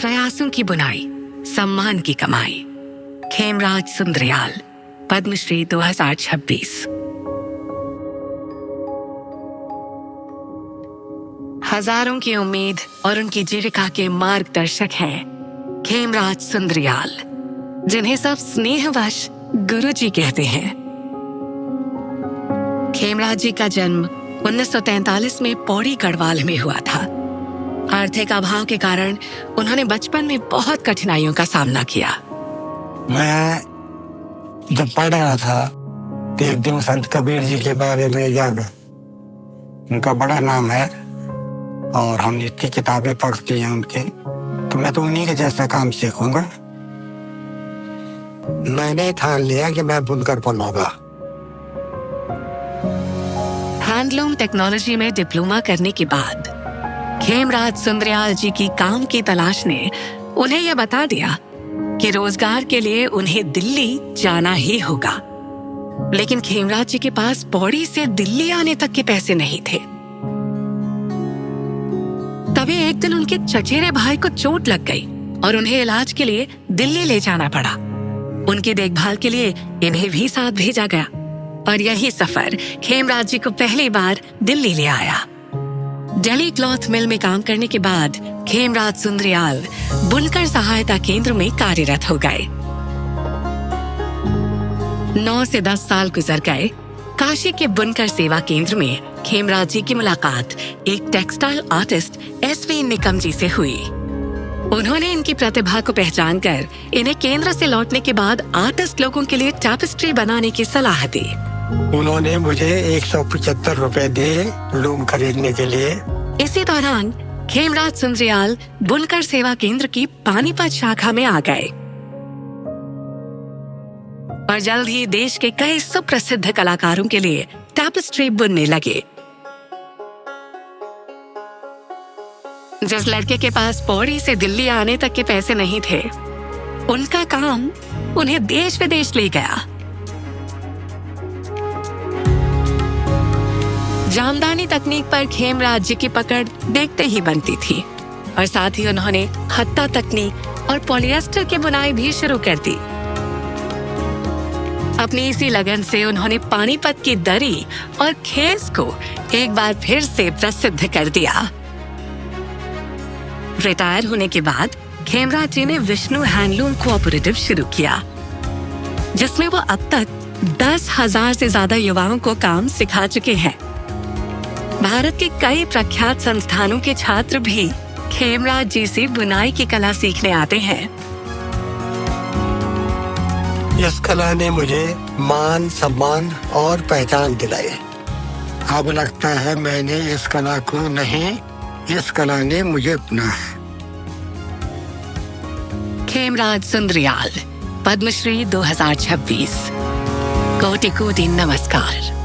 प्रयासों की बुनाई, सम्मान की कमाई। खेमराज सुंदरयाल, पद्मश्री 2026। हजारों की उम्मीद और उनकी जीविका के मार्गदर्शक हैं खेमराज सुंदरयाल, जिन्हें सब स्नेहवश गुरुजी कहते हैं। खेमराज जी का जन्म 1943 में पौड़ी गढ़वाल में हुआ था। आर्थिक अभाव के कारण उन्होंने बचपन में बहुत कठिनाइयों का सामना किया। मैं जब पढ़ रहा था तो एक दिन संत कबीर जी के बारे में याद, उनका बड़ा नाम है और हम जितनी किताबें पढ़ते हैं उनके, तो मैं तो उन्हीं के जैसा काम सीखूंगा। मैंने ठान लिया कि मैं बुनकर बनूंगा। हैंडलूम टेक्नोलॉजी में डिप्लोमा करने के बाद खेमराज सुंदरयाल जी की काम की तलाश ने उन्हें यह बता दिया कि रोजगार के लिए उन्हें दिल्ली जाना ही होगा। लेकिन खेमराज जी के पास पौड़ी से दिल्ली आने तक के पैसे नहीं थे। तभी एक दिन उनके चचेरे भाई को चोट लग गई और उन्हें इलाज के लिए दिल्ली ले जाना पड़ा। उनकी देखभाल के लिए इन्हें भी साथ भेजा गया और यही सफर खेमराज जी को पहली बार दिल्ली ले आया। दिल्ली क्लॉथ मिल में काम करने के बाद खेमराज सुंदरयाल बुनकर सहायता केंद्र में कार्यरत हो गए। 9 से 10 साल गुजर गए। काशी के बुनकर सेवा केंद्र में खेमराज जी की मुलाकात एक टेक्सटाइल आर्टिस्ट SV निकम जी से हुई। उन्होंने इनकी प्रतिभा को पहचान कर इन्हें केंद्र से लौटने के बाद आर्टिस्ट लोगों के लिए टैपेस्ट्री बनाने की सलाह दी। उन्होंने मुझे 175 रुपए दिए लूम खरीदने के लिए। इसी दौरान खेमराज सुंदरयाल बुनकर सेवा केंद्र की पानीपत शाखा में आ गए और जल्द ही देश के कई सुप्रसिद्ध कलाकारों के लिए टैपेस्ट्री बुनने लगे। जिस लड़के के पास पौड़ी से दिल्ली आने तक के पैसे नहीं थे, उनका काम उन्हें देश विदेश ले गया। जामदानी तकनीक पर खेमराज जी की पकड़ देखते ही बनती थी और साथ ही उन्होंने हत्ता तकनीक और पॉलिएस्टर की बुनाई भी शुरू कर दी। अपनी इसी लगन से उन्होंने पानीपत की दरी और खेस को एक बार फिर से प्रसिद्ध कर दिया। रिटायर होने के बाद खेमराज जी ने विष्णु हैंडलूम कोऑपरेटिव शुरू किया, जिसमें वो अब तक 10,000 से ज्यादा युवाओं को काम सिखा चुके हैं। भारत के कई प्रख्यात संस्थानों के छात्र भी खेमराज जी से बुनाई की कला सीखने आते हैं। इस कला ने मुझे मान, सम्मान और पहचान दिलाई। अब लगता है मैंने इस कला को नहीं, इस कला ने मुझे अपना है। खेमराज सुंदरयाल, पद्मश्री 2026। कोटि कोटि नमस्कार।